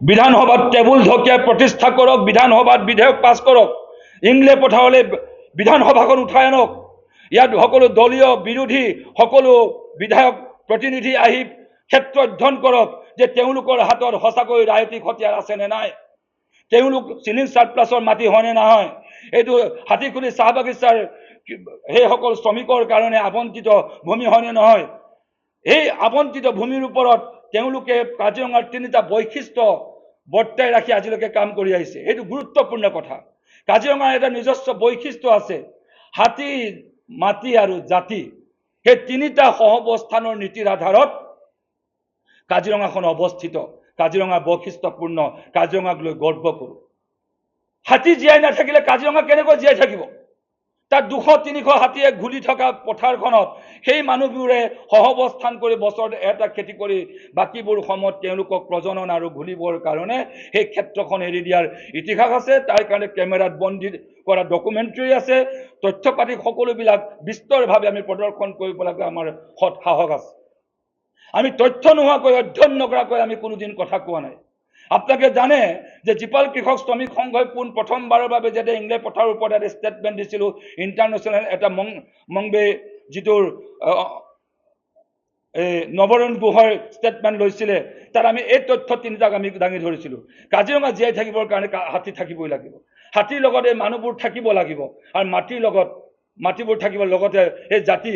বিধানসভাত টেবুল ঢকিয়াই প্ৰতিষ্ঠা কৰক, বিধানসভাত বিধেয়ক পাছ কৰক, ইংলে পথাৰলৈ বিধানসভাখন উঠাই আনক, ইয়াত সকলো দলীয় বিৰোধী সকলো বিধায়ক প্ৰতিনিধি আহি ক্ষেত্ৰ অধ্যয়ন কৰক যে তেওঁলোকৰ হাতত সঁচাকৈ ৰাজনৈতিক হতিয়াৰ আছে নে নাই, তেওঁলোক চিলিং সাৰপ্লাছৰ মাটি হয়নে নহয়, এইটো হাতীখুলি চাহ বাগিচাৰ সেইসকল শ্ৰমিকৰ কাৰণে আবণ্টিত ভূমি হয়নে নহয়, এই আবণ্টিত ভূমিৰ ওপৰত তেওঁলোকে কাজিৰঙাৰ তিনিটা বৈশিষ্ট্য বৰ্তাই ৰাখি আজিলৈকে কাম কৰি আহিছে। এইটো গুৰুত্বপূৰ্ণ কথা। কাজিৰঙাৰ এটা নিজস্ব বৈশিষ্ট্য আছে, হাতী, মাটি আৰু জাতি, সেই তিনিটা সহৱস্থানৰ নীতিৰ আধাৰত কাজিৰঙাখন অৱস্থিত। কাজিৰঙা বৈশিষ্ট্যপূৰ্ণ, কাজিৰঙাক লৈ গৰ্ব কৰোঁ। হাতী জীয়াই নাথাকিলে কাজিৰঙা কেনেকৈ জীয়াই থাকিব? তাত 200-300 হাতীয়ে ঘূলি থকা পথাৰখনত সেই মানুহবোৰে সহৱস্থান কৰি বছৰত এটা খেতি কৰি বাকীবোৰ সময়ত তেওঁলোকক প্ৰজনন আৰু ঘূলিবৰ কাৰণে সেই ক্ষেত্ৰখন এৰি দিয়াৰ ইতিহাস আছে। তাৰ কাৰণে কেমেৰাত বন্দী কৰা ডকুমেণ্টাৰী আছে, তথ্য পাতি সকলোবিলাক বিস্তৰভাৱে আমি প্ৰদৰ্শন কৰিব লাগে। আমাৰ সৎ সাহস আছে। আমি তথ্য নোহোৱাকৈ অধ্যয়ন নকৰাকৈ আমি কোনোদিন কথা কোৱা নাই। আপোনালোকে জানে যে জীপাল কৃষক শ্ৰমিক সংঘই প্ৰথমবাৰৰ বাবে যেতিয়া ইংলে পথাৰৰ ওপৰত এটা ষ্টেটমেণ্ট দিছিলোঁ, ইণ্টাৰনেশ্যনেল এটা মংবে যিটোৰ নৱৰণ গুহৰ ষ্টেটমেণ্ট লৈছিলে, তাত আমি এই তথ্য তিনিটাক আমি দাঙি ধৰিছিলোঁ। কাজিৰঙা জীয়াই থাকিবৰ কাৰণে হাতী থাকিবই লাগিব, হাতীৰ লগত এই মানুহবোৰ থাকিব লাগিব, আৰু মাটিৰ লগত মাটিবোৰ থাকিব, লগতে এই জাতি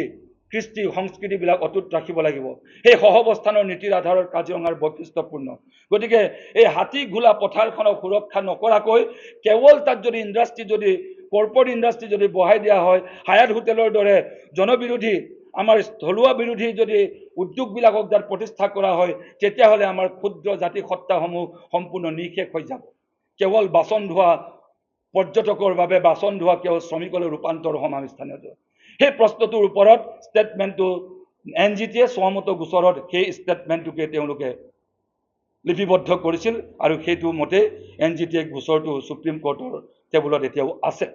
কৃষ্টি সংস্কৃতিবিলাক অটুট ৰাখিব লাগিব। সেই সহৱস্থানৰ নীতিৰ আধাৰত কাজিৰঙাৰ বৈশিষ্ট্যপূৰ্ণ। গতিকে এই হাতী ঘোলা পথাৰখনক সুৰক্ষা নকৰাকৈ কেৱল তাত যদি ইণ্ডাষ্ট্ৰী, যদি কৰ্পৰেট ইণ্ডাষ্ট্ৰী যদি বহাই দিয়া হয়, হায়াত হোটেলৰ দৰে জনবিৰোধী, আমাৰ থলুৱা বিৰোধী যদি উদ্যোগবিলাকক তাত প্ৰতিষ্ঠা কৰা হয়, তেতিয়াহ'লে আমাৰ ক্ষুদ্ৰ জাতি সত্তাসমূহ সম্পূৰ্ণ নিঃশেষ হৈ যাব। কেৱল বাচন ধোৱা পৰ্যটকৰ বাবে বাচন ধোৱা কেৱল শ্ৰমিকলৈ ৰূপান্তৰ হ'ম আমি স্থানীয়। সেই প্ৰশ্নটোৰ ওপৰত ষ্টেটমেণ্টটো NGT-য়ে স্বমত গোচৰত সেই ষ্টেটমেণ্টটোকে তেওঁলোকে লিপিবদ্ধ কৰিছিল, আৰু সেইটো মতে NGT-য়ে গোচৰটো সুপ্ৰিম কোৰ্টৰ টেবুলত এতিয়াও আছে।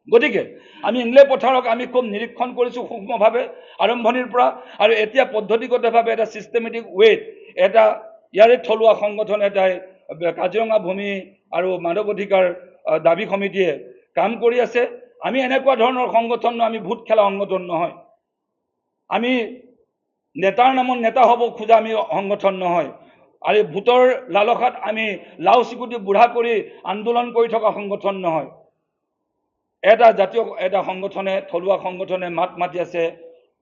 গতিকে আমি ইংলে পথাৰক আমি খুব নিৰীক্ষণ কৰিছোঁ সূক্ষ্মভাৱে আৰম্ভণিৰ পৰা, আৰু এতিয়া পদ্ধতিগতভাৱে এটা ছিষ্টেমেটিক ৱেত এটা ইয়াৰে থলুৱা সংগঠন এটাই কাজিৰঙা ভূমি আৰু মানৱ অধিকাৰ দাবী সমিতিয়ে কাম কৰি আছে। আমি এনেকুৱা ধৰণৰ সংগঠন, আমি ভোট খেলা সংগঠন নহয়, আমি নেতাৰ নামত নেতা হ'ব খোজা আমি সংগঠন নহয়, আৰু ভোটৰ লালসাত আমি লাও চিকুটি বুঢ়া কৰি আন্দোলন কৰি থকা সংগঠন নহয়। এটা জাতীয় এটা সংগঠনে, থলুৱা সংগঠনে মাত মাতি আছে,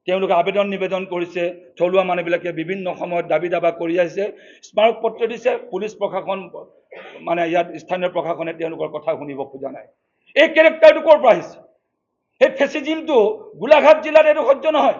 তেওঁলোকে আবেদন নিবেদন কৰিছে, থলুৱা মানুহবিলাকে বিভিন্ন সময়ত দাবী দাবা কৰি আহিছে, স্মাৰক পত্ৰ দিছে, পুলিচ প্ৰশাসন মানে ইয়াত স্থানীয় প্ৰশাসনে তেওঁলোকৰ কথা শুনিব খোজা নাই। এই কেৰেক্টাৰটো ক'ৰ পৰা আহিছে? সেই ফেচিজিমটো গোলাঘাট জিলাত এইটো সহ্য নহয়।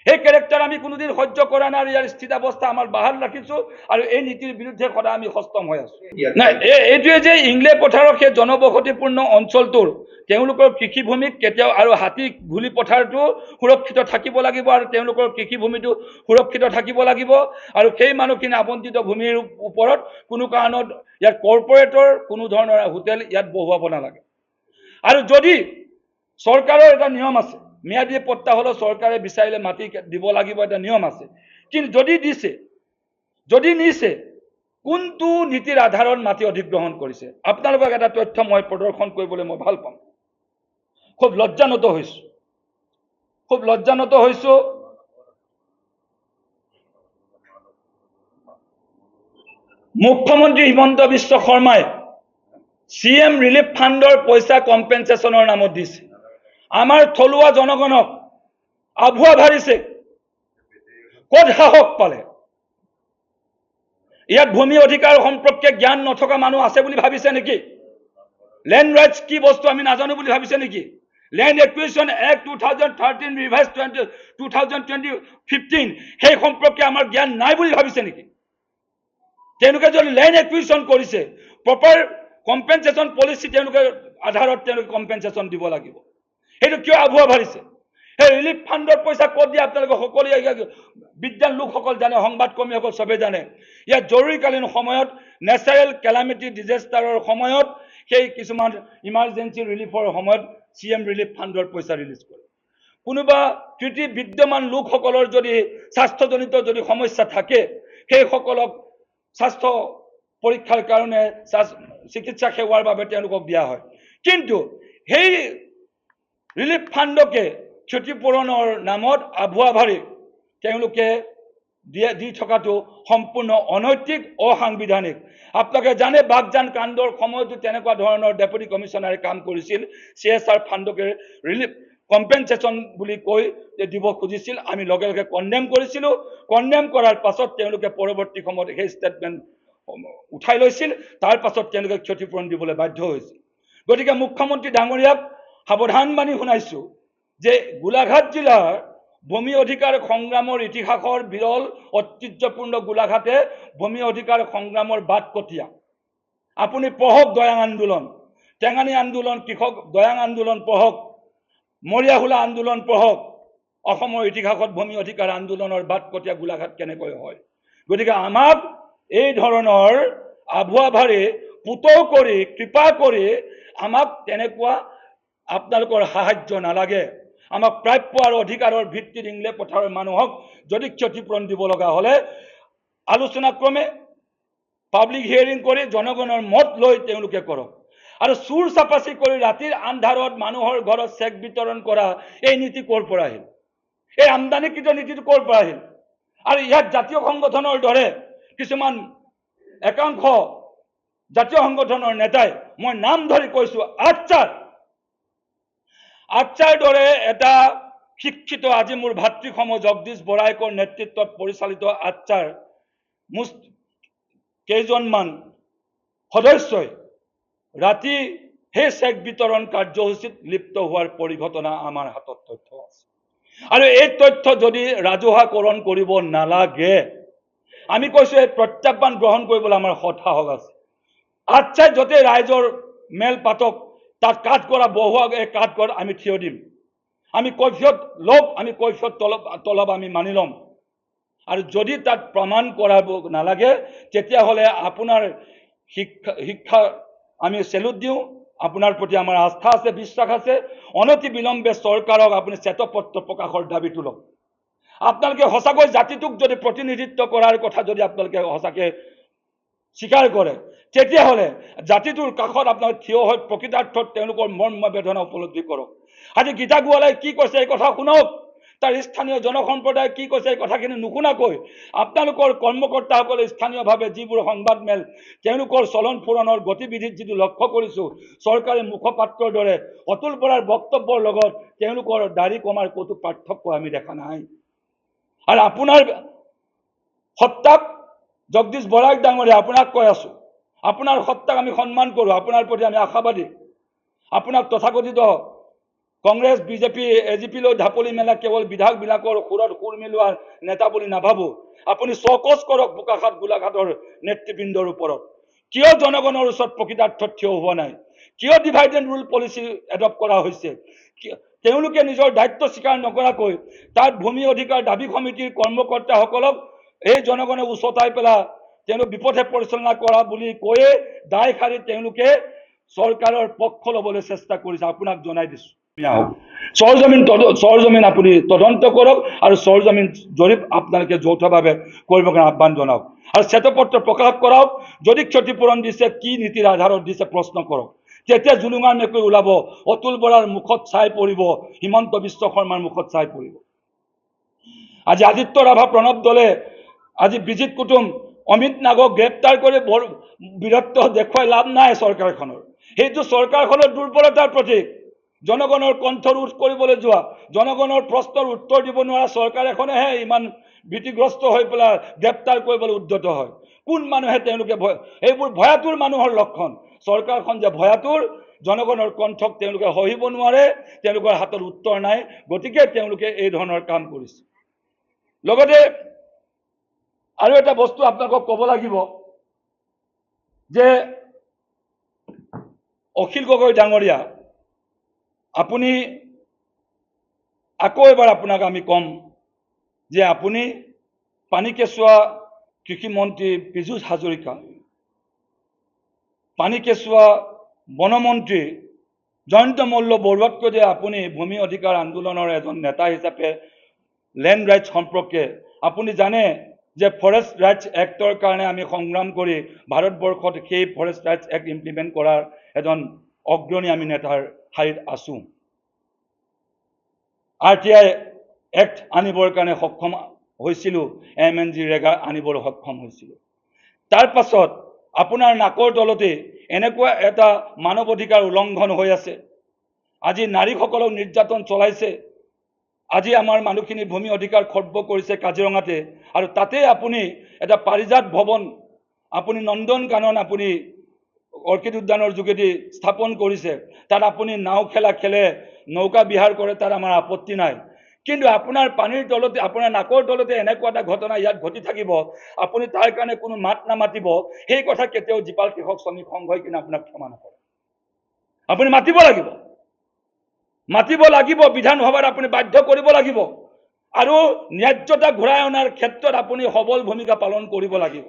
সেই কেৰেক্টাৰ আমি কোনোদিন সহ্য কৰা নাই, আৰু ইয়াৰ স্থিতাৱস্থা আমাৰ বাহাল ৰাখিছোঁ, আৰু এই নীতিৰ বিৰুদ্ধে সদায় আমি সষ্টম হৈ আছোঁ। নাই, এইটোৱে যে ইংলে পথাৰৰ সেই জনবসতিপূৰ্ণ অঞ্চলটোৰ তেওঁলোকৰ কৃষিভূমিক কেতিয়াও, আৰু হাতী ঘূলি পথাৰটো সুৰক্ষিত থাকিব লাগিব, আৰু তেওঁলোকৰ কৃষিভূমিটো সুৰক্ষিত থাকিব লাগিব, আৰু সেই মানুহখিনি আবণ্টিত ভূমিৰ ওপৰত কোনো কাৰণত ইয়াত কৰ্পৰেটৰ কোনো ধৰণৰ হোটেল ইয়াত বহুৱাব নালাগে। আৰু যদি চৰকাৰৰ এটা নিয়ম আছে, ম্যাদী পট্টা হ'লেও চৰকাৰে বিচাৰিলে মাটি দিব লাগিব, এটা নিয়ম আছে। কিন্তু যদি নিছে কোনটো নীতিৰ আধাৰত মাটি অধিগ্ৰহণ কৰিছে? আপোনালোকক এটা তথ্য মই প্ৰদৰ্শন কৰিবলৈ মই ভাল পাম। খুব লজ্জানত হৈছোঁ। মুখ্যমন্ত্ৰী হিমন্ত বিশ্ব শৰ্মাই CM ৰিলিফ ফাণ্ডৰ পইচা কম্পেনচেশ্যনৰ নামত দিছে, আমাৰ থলুৱা জনগণক আভুৱা ভাৰিছে। ক'ত সাহস পালে? ইয়াত ভূমি অধিকাৰ সম্পৰ্কে জ্ঞান নথকা মানুহ আছে বুলি ভাবিছে নেকি? লেণ্ড ৰাইটছ কি বস্তু আমি নাজানো বুলি ভাবিছে নেকি? লেণ্ড একুইজিশ্যন এক্ট 2013 ৰিভাইজ 2015 সেই সম্পৰ্কে আমাৰ জ্ঞান নাই বুলি ভাবিছে নেকি? তেওঁলোকে যদি লেণ্ড একুইজিশ্যন কৰিছে, প্ৰপাৰ কম্পেনচেশ্যন পলিচি তেওঁলোকে আধাৰত তেওঁলোকে কম্পেনচেশ্যন দিব লাগিব। সেইটো কিয় আভুৱা ভাৰিছে? সেই ৰিলিফ ফাণ্ডৰ পইচা ক'ত দিয়ে আপোনালোকে সকলোৱে বিদ্যান লোকসকল জানে, সংবাদ কৰ্মীসকল চবে জানে। ইয়াত জৰুৰীকালীন সময়ত, নেচাৰেল কেলামিটি ডিজাষ্টাৰৰ সময়ত, সেই কিছুমান ইমাৰ্জেঞ্চি ৰিলিফৰ সময়ত CM ৰিলিফ ফাণ্ডৰ পইচা ৰিলিজ কৰে। কোনোবা তৃতীয় বিদ্যমান লোকসকলৰ যদি স্বাস্থ্যজনিত যদি সমস্যা থাকে, সেইসকলক স্বাস্থ্য পৰীক্ষাৰ কাৰণে চিকিৎসা সেৱাৰ বাবে তেওঁলোকক দিয়া হয় কিন্তু সেই ৰিলিফ ফাণ্ডকে ক্ষতিপূৰণৰ নামত আভুৱা ভাৰি তেওঁলোকে দি থকাটো সম্পূৰ্ণ অনৈতিক অসাংবিধানিক আপোনালোকে জানে বাগজান কাণ্ডৰ সময়তো তেনেকুৱা ধৰণৰ ডেপুটি কমিশনাৰে কাম কৰিছিল CSR ফাণ্ডকে ৰিলিফ কম্পেনসেশ্যন বুলি কৈ দিব খুজিছিল আমি লগে লগে কন্ডেম কৰিছিলো কন্ডেম কৰাৰ পাছত তেওঁলোকে পৰৱৰ্তী সময়ত সেই ষ্টেটমেন্ট উঠাই লৈছিল তাৰ পাছত তেওঁলোকে ক্ষতিপূৰণ দিবলৈ বাধ্য হৈছিল গতিকে মুখ্যমন্ত্ৰী ডাঙৰীয়াক সাৱধানবাণী শুনাইছো যে গোলাঘাট জিলাৰ ভূমি অধিকাৰ সংগ্ৰামৰ ইতিহাসৰ বিৰল ঐতিহ্যপূৰ্ণ গোলাঘাটে ভূমি অধিকাৰ সংগ্ৰামৰ বাট কটীয়া আপুনি পঢ়ক দয়াং আন্দোলন টেঙানী আন্দোলন কৃষক দয়াং আন্দোলন পঢ়ক মৰিয়াহুলা আন্দোলন পঢ়ক অসমৰ ইতিহাসত ভূমি অধিকাৰ আন্দোলনৰ বাট কটীয়া গোলাঘাট কেনেকৈ হয় গতিকে আমাক এই ধৰণৰ আভুৱা ভাৰি পুতৌ কৰি কৃপা কৰি আমাক তেনেকুৱা আপোনালোকৰ সাহায্য নালাগে আমাক প্ৰাপ্য আৰু অধিকাৰৰ ভিত্তিত ইংলে পথাৰৰ মানুহক যদি ক্ষতিপূৰণ দিব লগা হলে আলোচনা ক্ৰমে পাব্লিক হিয়াৰিং কৰি জনগণৰ মত লৈ তেওঁলোকে কৰক আৰু চুৰ চাপাচি কৰি ৰাতিৰ আন্ধাৰত মানুহৰ ঘৰত চেক বিতৰণ কৰা এই নীতি ক'ৰ পৰা আহিল এই আমদানিকৃত নীতিটো ক'ৰ পৰা আহিল আৰু ইয়াত জাতীয় সংগঠনৰ দৰে কিছুমান একাংশ জাতীয় সংগঠনৰ নেতাই মই নাম ধৰি কৈছো আচ্ছাৰ দৰে এটা শিক্ষিত আজি মোৰ ভাতৃসম জগদীশ বৰাইকৰ নেতৃত্বত পৰিচালিত আচ্ছাৰ কেইজনমান সদস্যই ৰাতি সেই চেক বিতৰণ কাৰ্যসূচীত লিপ্ত হোৱাৰ পৰিঘটনা আমাৰ হাতত তথ্য আছে আৰু এই তথ্য যদি ৰাজহুৱাকৰণ কৰিব নালাগে আমি কৈছো এই প্ৰত্যাহ্বান গ্ৰহণ কৰিবলৈ আমাৰ সৎসাহস আছে আচ্ছাই যতে ৰাইজৰ মেল পাতক তাত কাট কৰা বহুৱাক এই কাট কৰা আমি থিয় দিম আমি কৈফিয়ত লওক আমি কৈফিয়ত তলব আমি মানি ল'ম আৰু যদি তাত প্ৰমাণ কৰাব নালাগে তেতিয়াহ'লে আপোনাৰ শিক্ষা আমি সেলুট দিওঁ আপোনাৰ প্ৰতি আমাৰ আস্থা আছে বিশ্বাস আছে অনতি বিলম্বে চৰকাৰক আপুনি শ্বেতপত্ৰ প্ৰকাশৰ দাবী তোলক আপোনালোকে সঁচাকৈ জাতিটোক যদি প্ৰতিনিধিত্ব কৰাৰ কথা যদি আপোনালোকে সঁচাকৈ স্বীকাৰ কৰে তেতিয়াহ'লে জাতিটোৰ কাষত আপোনালোকে থিয় হৈ প্ৰকৃতাৰ্থত তেওঁলোকৰ মৰ্ম বেদনা উপলব্ধি কৰক আজি গীতা গোৱালাই কি কৈছে এই কথা শুনক তাৰ স্থানীয় জনসম্প্ৰদায় কি কৈছে এই কথাখিনি নুশুনাকৈ আপোনালোকৰ কৰ্মকৰ্তাসকলে স্থানীয়ভাৱে যিবোৰ সংবাদ মেল তেওঁলোকৰ চলন ফুৰণৰ গতিবিধিত যিটো লক্ষ্য কৰিছো চৰকাৰী মুখপাত্ৰৰ দৰে অতুল বৰাৰ বক্তব্যৰ লগত তেওঁলোকৰ দাড়ি কমাৰ কতো পাৰ্থক্য আমি দেখা নাই আৰু আপোনাৰ সত্তাক জগদীশ বৰাক ডাঙৰীয়া আপোনাক কৈ আছো আপোনাৰ সত্তাক আমি সন্মান কৰো আপোনাৰ প্ৰতি আমি আশাবাদী আপোনাক তথাকথিত কংগ্ৰেছ বিজেপি এজিপি লৈ ঢাপলি মেলা কেৱল বিধায়কবিলাকৰ সুৰত সুৰ মিলোৱাৰ নেতা বুলি নাভাবো আপুনি চকচ কৰক বোকাখাত গোলাঘাটৰ নেতৃবৃন্দৰ ওপৰত কিয় জনগণৰ ওচৰত প্ৰকৃতাৰ্থত থিয় হোৱা নাই কিয় divide and rule policy adopt কৰা হৈছে তেওঁলোকে নিজৰ দায়িত্ব স্বীকাৰ নকৰাকৈ তাত ভূমি অধিকাৰ দাবী সমিতিৰ কৰ্মকৰ্তাসকলক এই জনগণে উচতাই পেলা তেওঁলোক বিপথে পৰিচালনা কৰা বুলি কৈয়ে দায় সাৰি তেওঁলোকে চৰকাৰৰ পক্ষ ল'বলৈ চেষ্টা কৰিছে আপোনাক জনাই দিছো সৰজমিন আপুনি তদন্ত কৰক আৰু সৰজমিন জৰীপ আপোনালোকে যৌথভাৱে কৰিবৰ কাৰণে আহ্বান জনাওক আৰু শ্বেতপত্ৰ প্ৰকাশ কৰাওক যদি ক্ষতিপূৰণ দিছে কি নীতিৰ আধাৰত দিছে প্ৰশ্ন কৰক তেতিয়া জুলুঙাৰ মেকুৰী ওলাব অতুল বৰাৰ মুখত চাই পৰিব হিমন্ত বিশ্ব শৰ্মাৰ মুখত চাই পৰিব আজি আদিত্য ৰাভা প্ৰণৱ দলে আজি বিজিত কুটুম অমিত নাগক গ্ৰেপ্তাৰ কৰি বীৰত্ব দেখুৱাই লাভ নাই চৰকাৰখনৰ সেইটো চৰকাৰখনৰ দুৰ্বলতাৰ প্ৰতীক জনগণৰ কণ্ঠ ৰোধ কৰিবলৈ যোৱা জনগণৰ প্ৰশ্নৰ উত্তৰ দিব নোৱাৰা চৰকাৰ এখনেহে ইমান ভীতিগ্ৰস্ত হৈ পেলাই গ্ৰেপ্তাৰ কৰিবলৈ উদ্যত হয় কোন মানুহে তেওঁলোকে এইবোৰ ভয়াতুৰ মানুহৰ লক্ষণ চৰকাৰখন যে ভয়াতুৰ জনগণৰ কণ্ঠক তেওঁলোকে সহিব নোৱাৰে তেওঁলোকৰ হাতত উত্তৰ নাই গতিকে তেওঁলোকে এই ধৰণৰ কাম কৰিছে লগতে আৰু এটা বস্তু আপোনালোকক ক'ব লাগিব যে অখিল গগৈ ডাঙৰীয়া আপুনি আকৌ এবাৰ আপোনাক আমি কম যে আপুনি পানীকেঁচুৱা কৃষি মন্ত্ৰী পীযুষ হাজৰিকা পানীকেঁচুৱা বনমন্ত্ৰী জয়ন্ত মল্ল বৰুৱাতকৈ যে আপুনি ভূমি অধিকাৰ আন্দোলনৰ এজন নেতা হিচাপে লেণ্ড ৰাইটছ সম্পৰ্কে আপুনি জানে যে ফৰেষ্ট ৰাইটছ এক্টৰ কাৰণে আমি সংগ্ৰাম কৰি ভাৰতবৰ্ষত সেই ফৰেষ্ট ৰাইটছ এক্ট ইমপ্লিমেণ্ট কৰাৰ এজন অগ্ৰণী আমি নেতাৰ শাৰীত আছোঁ। RTI এক্ট আনিবৰ কাৰণে সক্ষম হৈছিলোঁ, MNG ৰেগা আনিবলৈ সক্ষম হৈছিলোঁ। তাৰ পাছত আপোনাৰ নাকৰ তলতে এনেকুৱা এটা মানৱ অধিকাৰ উলংঘন হৈ আছে। আজি নাৰীসকলক নিৰ্যাতন চলাইছে। আজি আমাৰ মানুহখিনি ভূমি অধিকাৰ খৰ্ব কৰিছে কাজিৰঙাতে, আৰু তাতে আপুনি এটা পাৰিজাত ভৱন, আপুনি নন্দন কানন আপুনি অৰ্কিড উদ্যানৰ যোগেদি স্থাপন কৰিছে। তাত আপুনি নাও খেলা খেলে, নৌকা বিহাৰ কৰে, তাত আমাৰ আপত্তি নাই। কিন্তু আপোনাৰ পানীৰ তলতে, আপোনাৰ নাকৰ তলতে এনেকুৱা এটা ঘটনা ইয়াত ঘটি থাকিব, আপুনি তাৰ কাৰণে কোনো মাত নামাতিব, সেই কথা কেতিয়াও জীপাল কৃষক শ্ৰমিক সংঘই কিন্তু আপোনাক ক্ষমা নকৰে। আপুনি মাতিব লাগিব, বিধানসভাত আপুনি বাধ্য কৰিব লাগিব, আৰু ন্যায্যতা ঘূৰাই অনাৰ ক্ষেত্ৰত আপুনি সবল ভূমিকা পালন কৰিব লাগিব।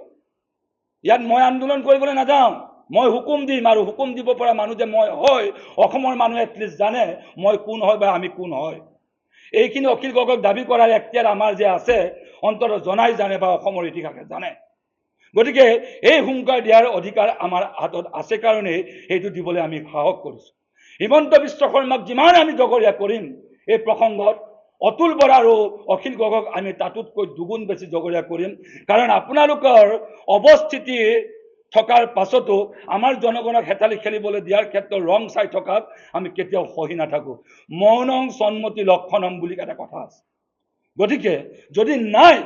ইয়াত মই আন্দোলন কৰিবলৈ নাযাওঁ, মই হুকুম দিম, আৰু হুকুম দিব পৰা মানুহ যে মই হয়, অসমৰ মানুহে এটলিষ্ট জানে মই কোন হয় বা আমি কোন হয়। এইখিনি অখিল গগৈক দাবী কৰাৰ এখতিয়াৰ আমাৰ যে আছে, অন্তত জনাই জানে বা অসমৰ ইতিহাসে জানে। গতিকে এই হুংকাৰ দিয়াৰ অধিকাৰ আমাৰ হাতত আছে কাৰণেই সেইটো দিবলৈ আমি সাহস কৰিছোঁ। হিমন্ত বিশ্ব শৰ্মাক যিমান আমি জগৰীয়া কৰিম এই প্ৰসংগত, অতুল বৰা আৰু অখিল গগৈক আমি তাতোতকৈ দুগুণ বেছি জগৰীয়া কৰিম। কাৰণ আপোনালোকৰ অৱস্থিতি থকাৰ পাছতো আমাৰ জনগণক হেতালি খেলিবলৈ দিয়াৰ ক্ষেত্ৰত ৰং চাই থকাক আমি কেতিয়াও সহি নাথাকোঁ। মৌনং সন্মতি লক্ষণম বুলি এটা কথা আছে। গতিকে যদি নাই,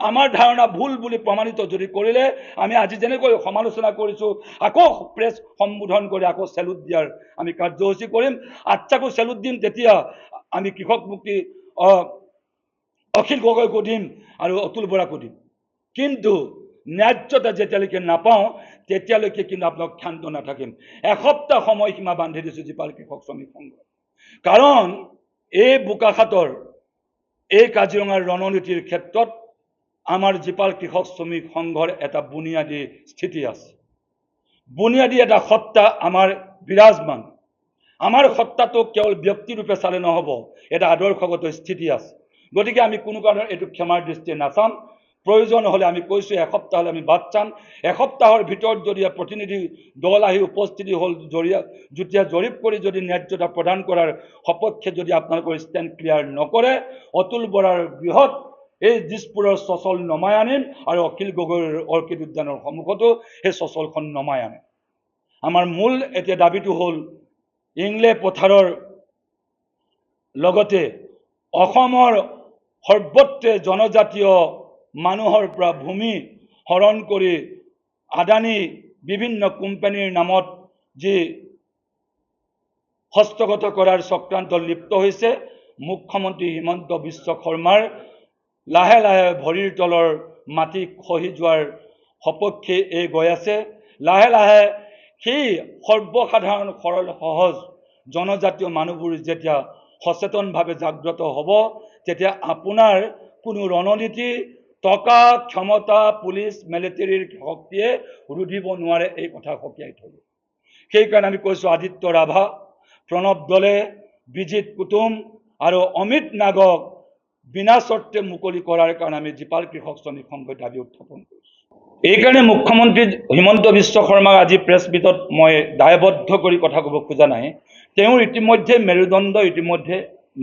আমাৰ ধাৰণা ভুল বুলি প্ৰমাণিত যদি কৰিলে, আমি আজি যেনেকৈ সমালোচনা কৰিছোঁ, আকৌ প্ৰেছ সম্বোধন কৰি আকৌ চেলুট দিয়াৰ আমি কাৰ্যসূচী কৰিম। আচ্ছাকো চেলুট দিম, তেতিয়া আমি কৃষক মুক্তি অখিল গগৈকো দিম আৰু অতুল বৰাকো দিম। কিন্তু ন্যায্যতা যেতিয়ালৈকে নাপাওঁ, তেতিয়ালৈকে কিন্তু আপোনাক ক্ষান্ত নাথাকিম। এসপ্তাহ সময়সীমা বান্ধি দিছোঁ জীপাল কৃষক শ্ৰমিক সংঘ। কাৰণ এই বোকাখাতৰ, এই কাজিৰঙাৰ ৰণনীতিৰ ক্ষেত্ৰত আমাৰ জীপাল কৃষক শ্ৰমিক সংঘৰ এটা বুনিয়াদী স্থিতি আছে, বুনিয়াদী এটা সত্তা আমাৰ বিৰাজমান। আমাৰ সত্তাটো কেৱল ব্যক্তিৰূপে চালে নহ'ব, এটা আদৰ্শগত স্থিতি আছে। গতিকে আমি কোনো কাৰণত এইটো ক্ষমাৰ দৃষ্টিয়ে নাচাম। প্ৰয়োজন হ'লে আমি কৈছোঁ এসপ্তাহ হ'লে আমি বাদ চাম। এসপ্তাহৰ ভিতৰত যদি প্ৰতিনিধি দল আহি উপস্থিতি হ'ল, যুটীয়া জৰীপ কৰি যদি ন্যায্যতা প্ৰদান কৰাৰ সপক্ষে যদি আপোনালোকৰ ষ্টেণ্ড ক্লিয়াৰ নকৰে, অতুল বৰাৰ বৃহৎ এই দিছপুৰৰ চচল নমাই আনিম, আৰু অখিল গগৈৰ অৰ্কিড উদ্যানৰ সন্মুখতো সেই চচলখন নমাই আনিম। আমাৰ মূল এতিয়া দাবীটো হ'ল ইংলে পথাৰৰ লগতে অসমৰ সৰ্বত্ৰে জনজাতীয় মানুহৰ পৰা ভূমি হৰণ কৰি আদানী বিভিন্ন কোম্পানীৰ নামত যি হস্তগত কৰাৰ চক্ৰান্ত লিপ্ত হৈছে, মুখ্যমন্ত্ৰী হিমন্ত বিশ্ব শৰ্মাৰ লাহে লাহে ভৰিৰ তলৰ মাটি খহি যোৱাৰ সপক্ষে এই গৈ আছে। লাহে লাহে সেই সৰ্বসাধাৰণ সৰল সহজ জনজাতীয় মানুহবোৰ যেতিয়া সচেতনভাৱে জাগ্ৰত হ'ব, তেতিয়া আপোনাৰ কোনো ৰণনীতি, টকা, ক্ষমতা, পুলিচ, মিলিটেৰীৰ শক্তিয়ে ৰুধিব নোৱাৰে, এই কথা সকীয়াই থ'ব। সেইকাৰণে আমি কৈছোঁ আদিত্য ৰাভা, প্ৰণৱ দলে, বিজিত কুতুম আৰু অমিত নাগক বিনা চৰ্তে মুকলি কৰাৰ কাৰণে আমি জীপাল কৃষক শ্ৰমিক সংঘই দাবী উত্থাপন কৰিছোঁ। এইকাৰণে মুখ্যমন্ত্ৰী হিমন্ত বিশ্ব শৰ্মাক আজি প্ৰেছ মিটত মই দায়বদ্ধ কৰি কথা ক'ব খোজা নাই। তেওঁৰ ইতিমধ্যে মেৰুদণ্ড ইতিমধ্যে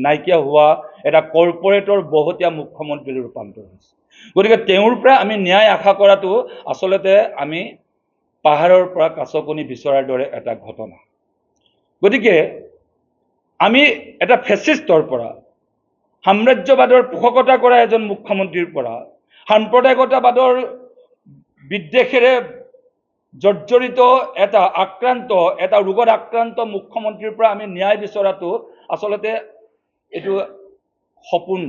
নাইকিয়া হোৱা এটা কৰ্পৰেটৰ বহতীয়া মুখ্যমন্ত্ৰীলৈ ৰূপান্তৰ হৈছে। গতিকে তেওঁৰ পৰা আমি ন্যায় আশা কৰাটো আচলতে আমি পাহাৰৰ পৰা কাছকণী বিচৰাৰ দৰে এটা ঘটনা। গতিকে আমি এটা ফেচিষ্টৰ পৰা, সাম্ৰাজ্যবাদৰ পোষকতা কৰা এজন মুখ্যমন্ত্ৰীৰ পৰা, সাম্প্ৰদায়িকতাবাদৰ বিদ্বেষেৰে জৰ্জৰিত এটা ৰোগত আক্ৰান্ত মুখ্যমন্ত্ৰীৰ পৰা আমি ন্যায় বিচৰাটো আচলতে এইটো সপোন,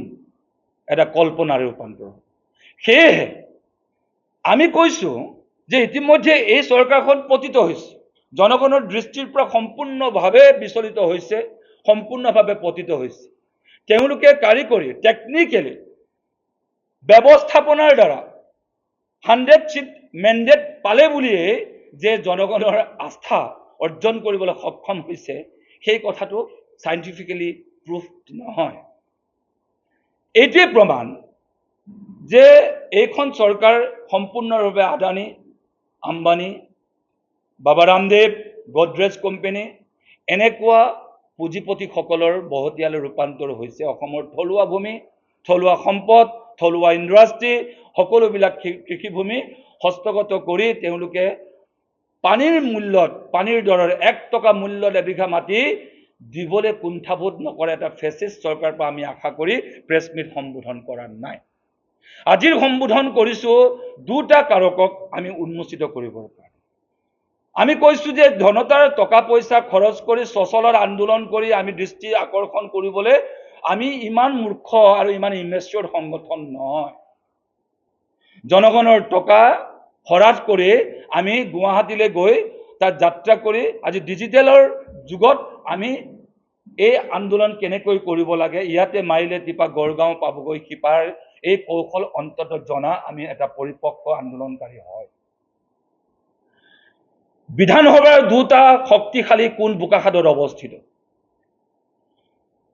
এটা কল্পনাৰে ৰূপান্তৰ। সেয়েহে আমি কৈছোঁ যে ইতিমধ্যে এই চৰকাৰখন পতিত হৈছে, জনগণৰ দৃষ্টিৰ পৰা সম্পূৰ্ণভাৱে বিচলিত হৈছে, সম্পূৰ্ণভাৱে পতিত হৈছে। তেওঁলোকে কাৰিকৰী টেকনিকেলি ব্যৱস্থাপনাৰ দ্বাৰা 100 চিট মেণ্ডেট পালে বুলিয়ে যে জনগণৰ আস্থা অৰ্জন কৰিবলৈ সক্ষম হৈছে, সেই কথাটো চাইণ্টিফিকেলি প্ৰুফ নহয়। এইটোৱে প্ৰমাণ যে এইখন চৰকাৰ সম্পূৰ্ণৰূপে আদানী, আম্বানী, বাবা ৰামদেৱ, গডৰেজ কোম্পানী এনেকুৱা পুঁজিপতিসকলৰ বহতীয়ালৈ ৰূপান্তৰ হৈছে। অসমৰ থলুৱা ভূমি, থলুৱা সম্পদ, থলুৱা ইণ্ডাষ্ট্ৰী সকলোবিলাক কৃষিভূমি হস্তগত কৰি তেওঁলোকে পানীৰ মূল্যত, পানীৰ দৰৰ 1 টকা মূল্যত এবিঘা মাটি দিবলৈ কুণ্ঠাবোধ নকৰে এটা ফেচিষ্ট চৰকাৰৰ পৰা আমি আশা কৰি প্ৰেছ মিট সম্বোধন কৰা নাই। আজিৰ সম্বোধন কৰিছোঁ দুটা কাৰকক আমি উন্মোচিত কৰিবৰ কাৰণে। আমি কৈছোঁ যে ধনতাৰ টকা পইচা খৰচ কৰি সচলৰ আন্দোলন কৰি আমি দৃষ্টি আকৰ্ষণ কৰিবলৈ আমি ইমান মূৰ্খ আৰু ইমান ইমেচিয়ৰ সংগঠন নহয়। জনগণৰ টকা খৰচ কৰি আমি গুৱাহাটীলৈ গৈ তাত যাত্ৰা কৰি আজি ডিজিটেলৰ যুগত আমি এই আন্দোলন কেনেকৈ কৰিব লাগে, ইয়াতে মাৰিলে টিপা গড়গাঁও পাবগৈ সিপাৰ এই কৌশল অন্তত জনা আমি এটা পৰিপক্ক আন্দোলনকাৰী হয়। বিধানসভাৰ দুটা শক্তিশালী কোণ বোকাখাতত অৱস্থিত।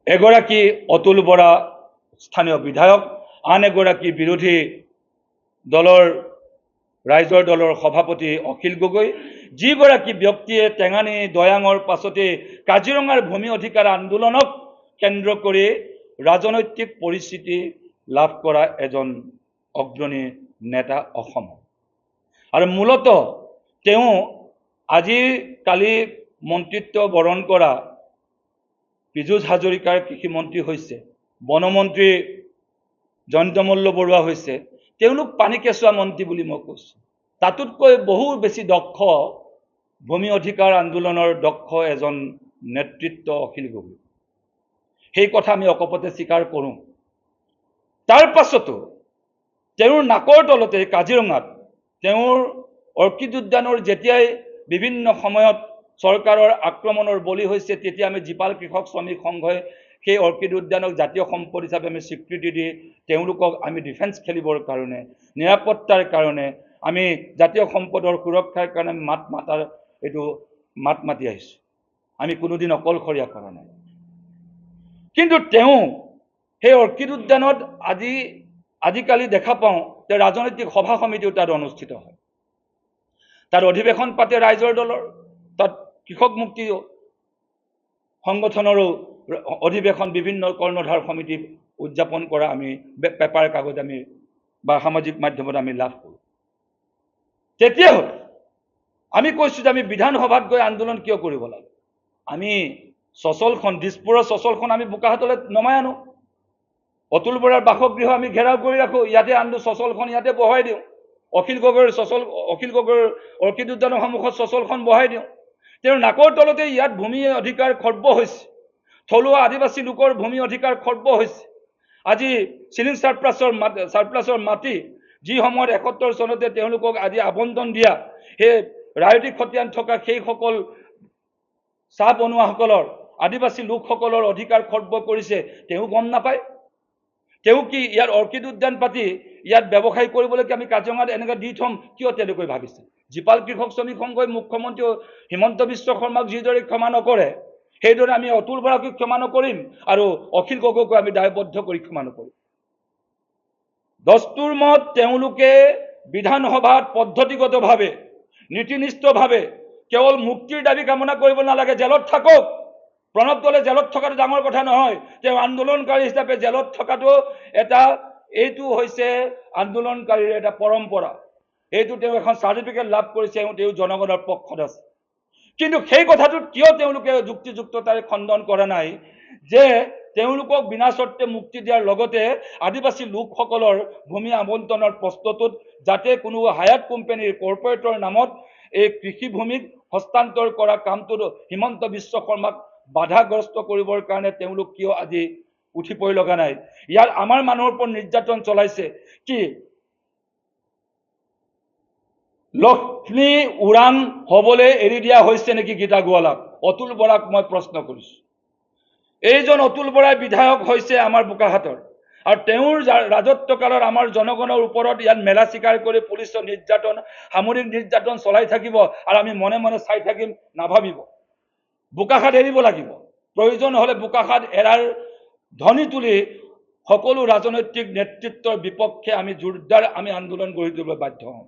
এগৰাকী অতুল বৰা স্থানীয় বিধায়ক, আন এগৰাকী বিৰোধী দলৰ ৰাইজৰ দলৰ সভাপতি অখিল গগৈ, যিগৰাকী ব্যক্তিয়ে টেঙানী দয়াঙৰ পাছতে কাজিৰঙাৰ ভূমি অধিকাৰ আন্দোলনক কেন্দ্ৰ কৰি ৰাজনৈতিক পৰিস্থিতি লাভ কৰা এজন অগ্ৰণী নেতা অসমৰ। আৰু মূলত তেওঁ আজি কালি মন্ত্ৰিত্ব বৰণ কৰা পীযুষ হাজৰিকাৰ কৃষিমন্ত্ৰী হৈছে, বনমন্ত্ৰী জয়ন্ত মল্ল বৰুৱা হৈছে, তেওঁলোক পানী কেঁচুৱা মন্ত্ৰী বুলি মই কৈছোঁ। তাতোতকৈ বহু বেছি দক্ষ ভূমি অধিকাৰ আন্দোলনৰ দক্ষ এজন নেতৃত্ব অখিল গগৈ। সেই কথা আমি অকপতে স্বীকাৰ কৰোঁ। তাৰ পাছতো তেওঁৰ নাকৰ তলতে কাজিৰঙাত তেওঁৰ অৰ্কিড উদ্যানৰ যেতিয়াই বিভিন্ন সময়ত চৰকাৰৰ আক্ৰমণৰ বলি হৈছে, তেতিয়া আমি জীপাল কৃষক শ্ৰমিক সংঘই সেই অৰ্কিড উদ্যানক জাতীয় সম্পদ হিচাপে আমি স্বীকৃতি দি তেওঁলোকক আমি ডিফেন্স খেলিবৰ কাৰণে, নিৰাপত্তাৰ কাৰণে, আমি জাতীয় সম্পদৰ সুৰক্ষাৰ কাৰণে মাত মাতি আহিছোঁ। আমি কোনোদিন অকলশৰীয়া কৰা নাই। কিন্তু তেওঁ সেই অৰ্কিড উদ্যানত আজিকালি দেখা পাওঁ যে ৰাজনৈতিক সভা সমিতিও তাত অনুষ্ঠিত হয়। তাত অধিৱেশন পাতে ৰাইজৰ দলৰ, তাত কৃষক মুক্তি সংগঠনৰো অধিৱেশন বিভিন্ন কৰ্ণধাৰ সমিতি উদযাপন কৰা আমি পেপাৰ কাগজ আমি বা সামাজিক মাধ্যমত আমি লাভ কৰোঁ। তেতিয়াহ'লে আমি কৈছোঁ যে আমি বিধানসভাত গৈ আন্দোলন কিয় কৰিব লাগে? আমি চচলখন, দিছপুৰৰ চচলখন আমি বোকাখাতলৈ নমাই আনো। অতুল বৰাৰ বাসগৃহ আমি ঘেৰাও কৰি ৰাখোঁ, ইয়াতে আনো, চচলখন ইয়াতে বহাই দিওঁ। অখিল গগৈৰ অৰ্কিড উদ্যানৰ সন্মুখত চচলখন বহাই দিওঁ। তেওঁৰ নাকৰ তলতে ইয়াত ভূমি অধিকাৰ খৰ্ব হৈছে, থলুৱা আদিবাসী লোকৰ ভূমি অধিকাৰ খৰ্ব হৈছে। আজি চিলিং চাৰপ্লাছৰ মাটি যি সময়ত 71 চনতে তেওঁলোকক আজি আবণ্টন দিয়া, সেই ৰায়তী খতিয়ান থকা সেইসকল চাহ বনোৱাসকলৰ, আদিবাসী লোকসকলৰ অধিকাৰ খৰ্ব কৰিছে, তেওঁ গম নাপায়। তেওঁ কি ইয়াত অৰ্কিড উদ্যান পাতি ইয়াত ব্যৱসায় কৰিবলৈ কি আমি কাজিৰঙাত এনেকৈ দি থম? কিয় তেনেকৈ ভাবিছে? জীপাল কৃষক শ্ৰমিক সংঘই মুখ্যমন্ত্ৰী হিমন্ত বিশ্ব শৰ্মাক যিদৰে ক্ষমা নকৰে, সেইদৰে আমি অতুল বৰাকো ক্ষমা নকৰিম আৰু অখিল গগৈকো আমি দায়বদ্ধ কৰি ক্ষমা নকৰিম। দস্তুৰ মত তেওঁলোকে বিধানসভাত পদ্ধতিগতভাৱে, নীতিনিষ্ঠভাৱে কেৱল মুক্তিৰ দাবী কামনা কৰিব নালাগে, জেলত থাকক। প্ৰণৱ দলে জেলত থকাটো ডাঙৰ কথা নহয়, তেওঁ আন্দোলনকাৰী হিচাপে জেলত থকাটো এইটো হৈছে আন্দোলনকাৰীৰ এটা পৰম্পৰা। এইটো তেওঁ এখন চাৰ্টিফিকেট লাভ কৰিছে, তেওঁ জনগণৰ পক্ষত আছে। কিন্তু সেই কথাটো কিয় তেওঁলোকে যুক্তিযুক্ততাৰে খণ্ডন কৰা নাই যে তেওঁলোকক বিনা চৰ্তে মুক্তি দিয়াৰ লগতে আদিবাসী লোকসকলৰ ভূমি আবণ্টনৰ প্ৰশ্নটোত যাতে কোনো হায়াত কোম্পানীৰ কৰ্পৰেটৰ নামত এই কৃষিভূমিক হস্তান্তৰ কৰা কামটোত হিমন্ত বিশ্ব শৰ্মাক বাধাগ্ৰস্ত কৰিবৰ কাৰণে তেওঁলোক কিয় আজি উঠি পৰি লগা নাই? ইয়াত আমাৰ মানুহৰ ওপৰত নিৰ্যাতন চলাইছে কি? লক্ষ্মী উৰাণ হবলৈ এৰি দিয়া হৈছে নেকি গীতা গোৱালাক? অতুল বৰাক মই প্ৰশ্ন কৰিছোঁ। এইজন অতুল বৰাই বিধায়ক হৈছে আমাৰ বোকাখাতৰ, আৰু তেওঁৰ ৰাজত্বকালত আমাৰ জনগণৰ ওপৰত ইয়াত মেলা চিকাৰ কৰি পুলিচৰ নিৰ্যাতন, সামৰিক নিৰ্যাতন চলাই থাকিব আৰু আমি মনে মনে চাই থাকিম নাভাবিব। বোকাখাত এৰিব লাগিব। প্ৰয়োজন হ'লে বোকাখাত এৰাৰ ধ্বনি তুলি সকলো ৰাজনৈতিক নেতৃত্বৰ বিপক্ষে আমি জোৰদাৰ আমি আন্দোলন গঢ়ি তুলিবলৈ বাধ্য হওঁ।